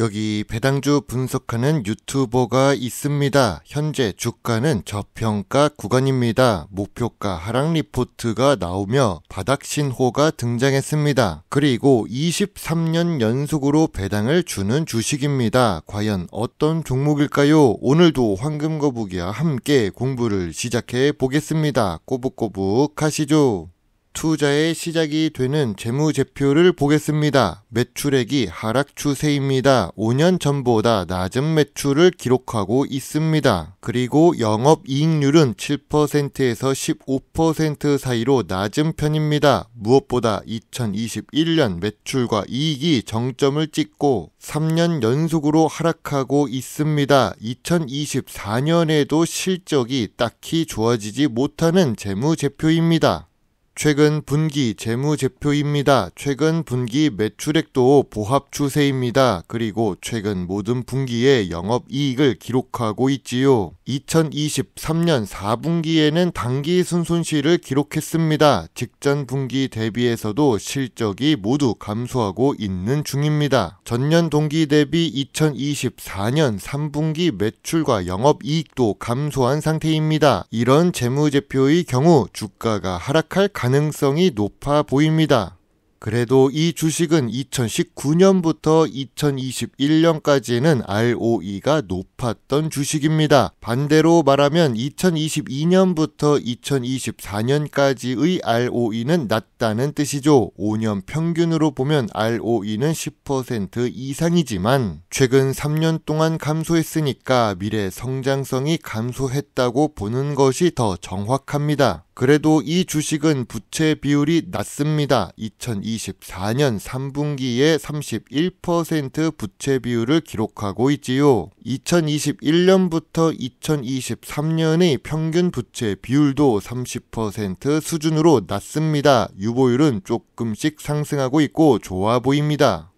여기 배당주 분석하는 유튜버가 있습니다. 현재 주가는 저평가 구간입니다. 목표가 하락 리포트가 나오며 바닥 신호가 등장했습니다. 그리고 23년 연속으로 배당을 주는 주식입니다. 과연 어떤 종목일까요? 오늘도 황금거북이와 함께 공부를 시작해 보겠습니다. 꼬북꼬북 하시죠. 투자의 시작이 되는 재무제표를 보겠습니다. 매출액이 하락 추세입니다. 5년 전보다 낮은 매출을 기록하고 있습니다. 그리고 영업이익률은 7%에서 15% 사이로 낮은 편입니다. 무엇보다 2021년 매출과 이익이 정점을 찍고 3년 연속으로 하락하고 있습니다. 2024년에도 실적이 딱히 좋아지지 못하는 재무제표입니다. 최근 분기 재무제표입니다. 최근 분기 매출액도 보합 추세입니다. 그리고 최근 모든 분기에 영업이익을 기록하고 있지요. 2023년 4분기에는 당기 순손실을 기록했습니다. 직전 분기 대비해서도 실적이 모두 감소하고 있는 중입니다. 전년 동기 대비 2024년 3분기 매출과 영업이익도 감소한 상태입니다. 이런 재무제표의 경우 주가가 하락할 가능성이 높아 보입니다. 그래도 이 주식은 2019년부터 2021년까지는 ROE가 높았던 주식입니다. 반대로 말하면 2022년부터 2024년까지의 ROE는 낮다는 뜻이죠. 5년 평균으로 보면 ROE는 10% 이상이지만 최근 3년 동안 감소했으니까 미래 성장성이 감소했다고 보는 것이 더 정확합니다. 그래도 이 주식은 부채 비율이 낮습니다. 2024년 3분기에 31% 부채 비율을 기록하고 있지요. 2021년부터 2023년의 평균 부채 비율도 30% 수준으로 낮습니다. 유보율은 조금씩 상승하고 있고 좋아 보입니다.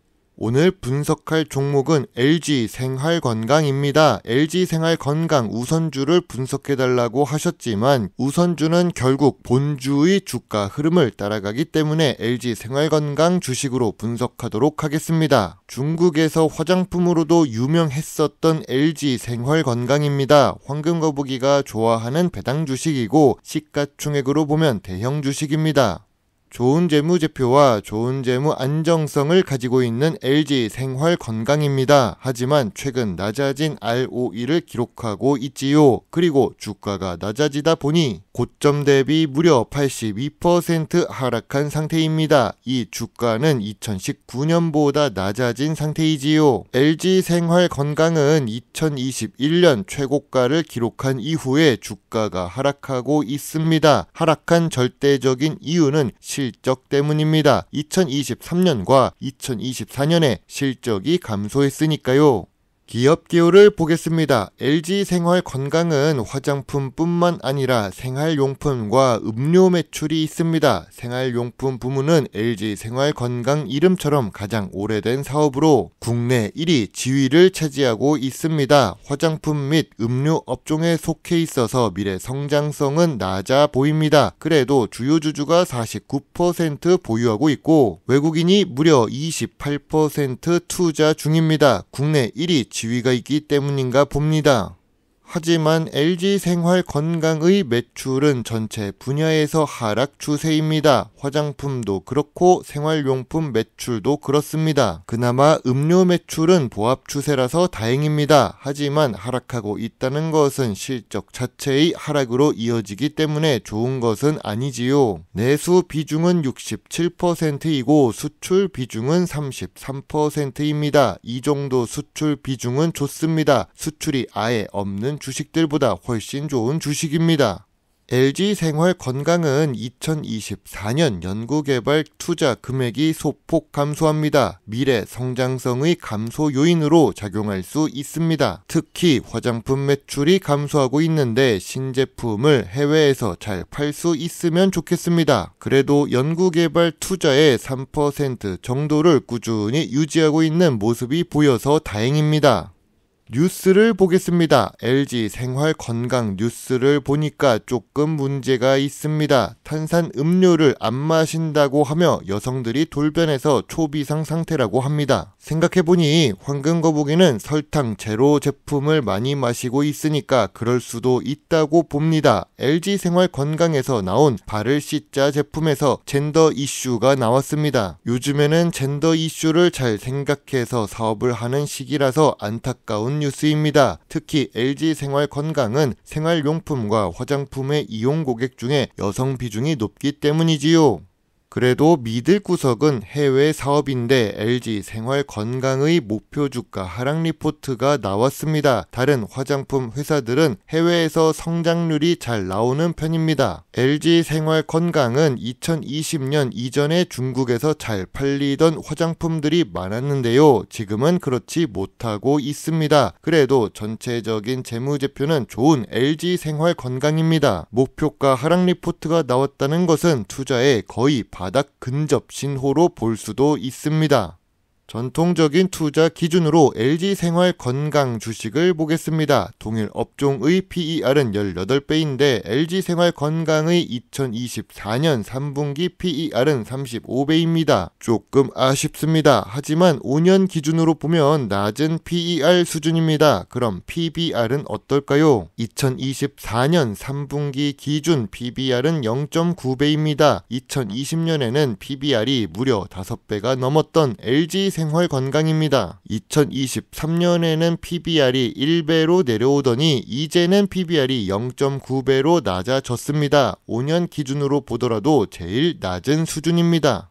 오늘 분석할 종목은 LG생활건강입니다. LG생활건강 우선주를 분석해달라고 하셨지만 우선주는 결국 본주의 주가 흐름을 따라가기 때문에 LG생활건강 주식으로 분석하도록 하겠습니다. 중국에서 화장품으로도 유명했었던 LG생활건강입니다. 황금거북이가 좋아하는 배당 주식이고 시가총액으로 보면 대형 주식입니다. 좋은 재무제표와 좋은 재무 안정성을 가지고 있는 LG생활건강입니다. 하지만 최근 낮아진 ROE를 기록하고 있지요. 그리고 주가가 낮아지다 보니 고점 대비 무려 82% 하락한 상태입니다. 이 주가는 2019년보다 낮아진 상태이지요. LG생활건강은 2021년 최고가를 기록한 이후에 주가가 하락하고 있습니다. 하락한 절대적인 이유는 실적 때문입니다. 2023년과 2024년에 실적이 감소했으니까요. 기업 기호를 보겠습니다. LG생활건강은 화장품뿐만 아니라 생활용품과 음료 매출이 있습니다. 생활용품 부문은 LG생활건강 이름처럼 가장 오래된 사업으로 국내 1위 지위를 차지하고 있습니다. 화장품 및 음료 업종에 속해 있어서 미래 성장성은 낮아 보입니다. 그래도 주요 주주가 49% 보유하고 있고 외국인이 무려 28% 투자 중입니다. 국내 1위 지위가 있기 때문인가 봅니다. 하지만 LG생활건강의 매출은 전체 분야에서 하락 추세입니다. 화장품도 그렇고 생활용품 매출도 그렇습니다. 그나마 음료 매출은 보합 추세라서 다행입니다. 하지만 하락하고 있다는 것은 실적 자체의 하락으로 이어지기 때문에 좋은 것은 아니지요. 내수 비중은 67%이고 수출 비중은 33%입니다. 이 정도 수출 비중은 좋습니다. 수출이 아예 없는 주식들보다 훨씬 좋은 주식입니다. LG생활건강은 2024년 연구개발 투자 금액이 소폭 감소합니다. 미래 성장성의 감소 요인으로 작용할 수 있습니다. 특히 화장품 매출이 감소하고 있는데 신제품을 해외에서 잘 팔 수 있으면 좋겠습니다. 그래도 연구개발 투자의 3% 정도를 꾸준히 유지하고 있는 모습이 보여서 다행입니다. 뉴스를 보겠습니다. LG생활건강 뉴스를 보니까 조금 문제가 있습니다. 탄산 음료를 안 마신다고 하며 여성들이 돌변해서 초비상 상태라고 합니다. 생각해보니 황금거북이는 설탕 제로 제품을 많이 마시고 있으니까 그럴 수도 있다고 봅니다. LG생활건강에서 나온 발을 씻자 제품에서 젠더 이슈가 나왔습니다. 요즘에는 젠더 이슈를 잘 생각해서 사업을 하는 시기라서 안타까운 뉴스입니다. 특히 LG생활건강은 생활용품과 화장품의 이용 고객 중에 여성 비중이 높기 때문이지요. 그래도 믿을 구석은 해외 사업인데 LG생활건강의 목표 주가 하락 리포트가 나왔습니다. 다른 화장품 회사들은 해외에서 성장률이 잘 나오는 편입니다. LG생활건강은 2020년 이전에 중국에서 잘 팔리던 화장품들이 많았는데요. 지금은 그렇지 못하고 있습니다. 그래도 전체적인 재무제표는 좋은 LG생활건강입니다. 목표가 하락 리포트가 나왔다는 것은 투자에 거의 바닥 근접 신호로 볼 수도 있습니다. 전통적인 투자 기준으로 LG생활건강 주식을 보겠습니다. 동일 업종의 PER은 18배인데 LG생활건강의 2024년 3분기 PER은 35배입니다. 조금 아쉽습니다. 하지만 5년 기준으로 보면 낮은 PER 수준입니다. 그럼 PBR은 어떨까요? 2024년 3분기 기준 PBR은 0.9배입니다. 2020년에는 PBR이 무려 5배가 넘었던 LG생활건강입니다. 2023년에는 PBR이 1배로 내려오더니 이제는 PBR이 0.9배로 낮아졌습니다. 5년 기준으로 보더라도 제일 낮은 수준입니다.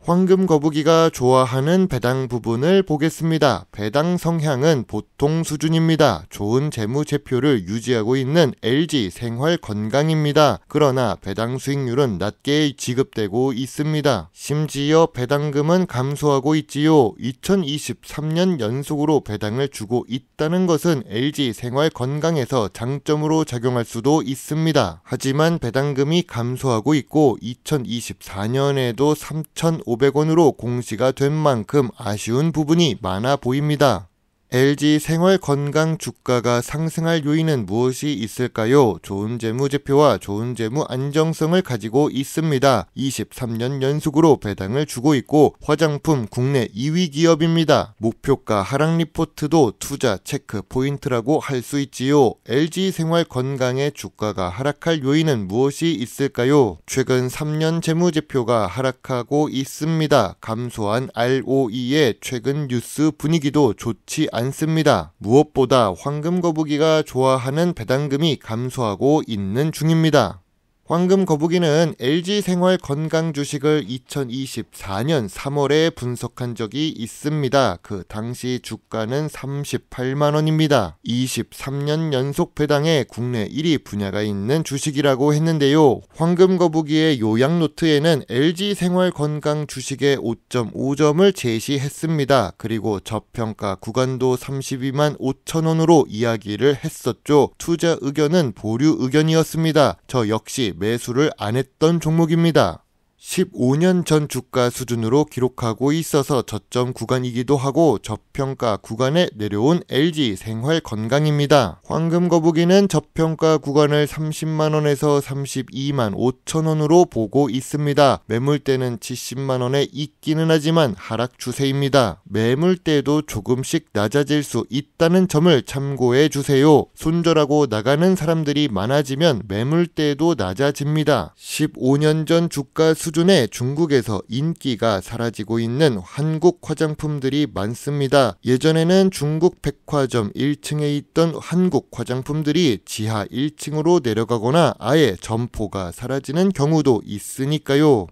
황금거북이가 좋아하는 배당 부분을 보겠습니다. 배당 성향은 보통 수준입니다. 좋은 재무제표를 유지하고 있는 LG생활건강입니다. 그러나 배당 수익률은 낮게 지급되고 있습니다. 심지어 배당금은 감소하고 있지요. 2023년 연속으로 배당을 주고 있다는 것은 LG생활건강에서 장점으로 작용할 수도 있습니다. 하지만 배당금이 감소하고 있고 2024년에도 3,500원으로 공시가 된 만큼 아쉬운 부분이 많아 보입니다. LG생활건강 주가가 상승할 요인은 무엇이 있을까요? 좋은 재무제표와 좋은 재무 안정성을 가지고 있습니다. 23년 연속으로 배당을 주고 있고 화장품 국내 2위 기업입니다. 목표가 하락 리포트도 투자 체크 포인트라고 할 수 있지요. LG생활건강의 주가가 하락할 요인은 무엇이 있을까요? 최근 3년 재무제표가 하락하고 있습니다. 감소한 ROE에 최근 뉴스 분위기도 좋지 않습니다. 무엇보다 황금거북이가 좋아하는 배당금이 감소하고 있는 중입니다. 황금거북이는 LG생활건강 주식을 2024년 3월에 분석한 적이 있습니다. 그 당시 주가는 38만원입니다. 23년 연속 배당에 국내 1위 분야가 있는 주식이라고 했는데요. 황금거북이의 요약 노트에는 LG생활건강 주식의 5.5점을 제시했습니다. 그리고 저평가 구간도 32만 5천원으로 이야기를 했었죠. 투자 의견은 보류 의견이었습니다. 저 역시 매수를 안 했던 종목입니다. 15년 전 주가 수준으로 기록하고 있어서 저점 구간이기도 하고 저평가 구간에 내려온 LG생활건강입니다. 황금거북이는 저평가 구간을 30만원에서 32만 5천원으로 보고 있습니다. 매물대는 70만원에 있기는 하지만 하락 추세입니다. 매물대도 조금씩 낮아질 수 있다는 점을 참고해 주세요. 손절하고 나가는 사람들이 많아지면 매물대도 낮아집니다. 15년 전 주가 수준의 중국에서 인기가 사라지고 있는 한국 화장품들이 많습니다. 예전에는 중국 백화점 1층에 있던 한국 화장품들이 지하 1층으로 내려가거나 아예 점포가 사라지는 경우도 있으니까요.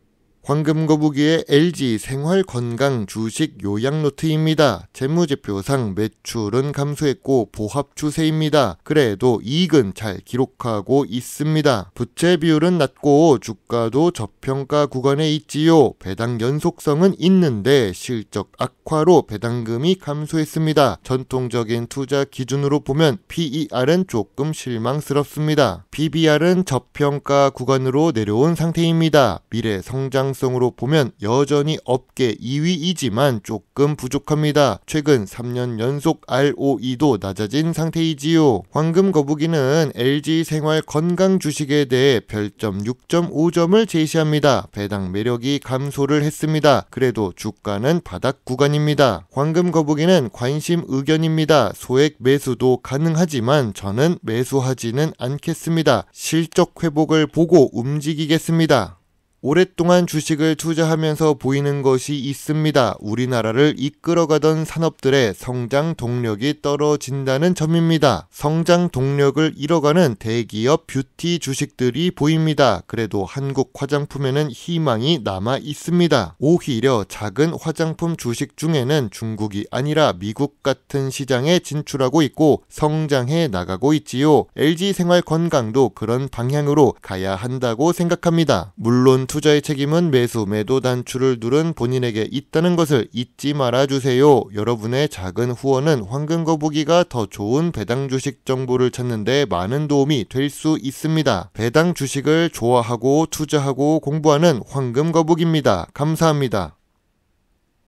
황금거북이의 LG생활건강 주식 요약 노트입니다. 재무제표상 매출은 감소했고 보합 추세입니다. 그래도 이익은 잘 기록하고 있습니다. 부채 비율은 낮고 주가도 저평가 구간에 있지요. 배당 연속성은 있는데 실적 악화로 배당금이 감소했습니다. 전통적인 투자 기준으로 보면 PER은 조금 실망스럽습니다. PBR은 저평가 구간으로 내려온 상태입니다. 미래 성장 성장성으로 보면 여전히 업계 2위이지만 조금 부족합니다. 최근 3년 연속 ROE도 낮아진 상태이지요. 황금거북이는 LG생활 건강 주식에 대해 별점 6.5점을 제시합니다. 배당 매력이 감소를 했습니다. 그래도 주가는 바닥 구간입니다. 황금거북이는 관심 의견입니다. 소액 매수도 가능하지만 저는 매수하지는 않겠습니다. 실적 회복을 보고 움직이겠습니다. 오랫동안 주식을 투자하면서 보이는 것이 있습니다. 우리나라를 이끌어가던 산업들의 성장 동력이 떨어진다는 점입니다. 성장 동력을 잃어가는 대기업 뷰티 주식들이 보입니다. 그래도 한국 화장품에는 희망이 남아 있습니다. 오히려 작은 화장품 주식 중에는 중국이 아니라 미국 같은 시장에 진출하고 있고 성장해 나가고 있지요. LG생활건강도 그런 방향으로 가야 한다고 생각합니다. 물론 투자의 책임은 매수, 매도 단추를 누른 본인에게 있다는 것을 잊지 말아주세요. 여러분의 작은 후원은 황금거북이가 더 좋은 배당 주식 정보를 찾는 데 많은 도움이 될 수 있습니다. 배당 주식을 좋아하고 투자하고 공부하는 황금거북입니다. 감사합니다.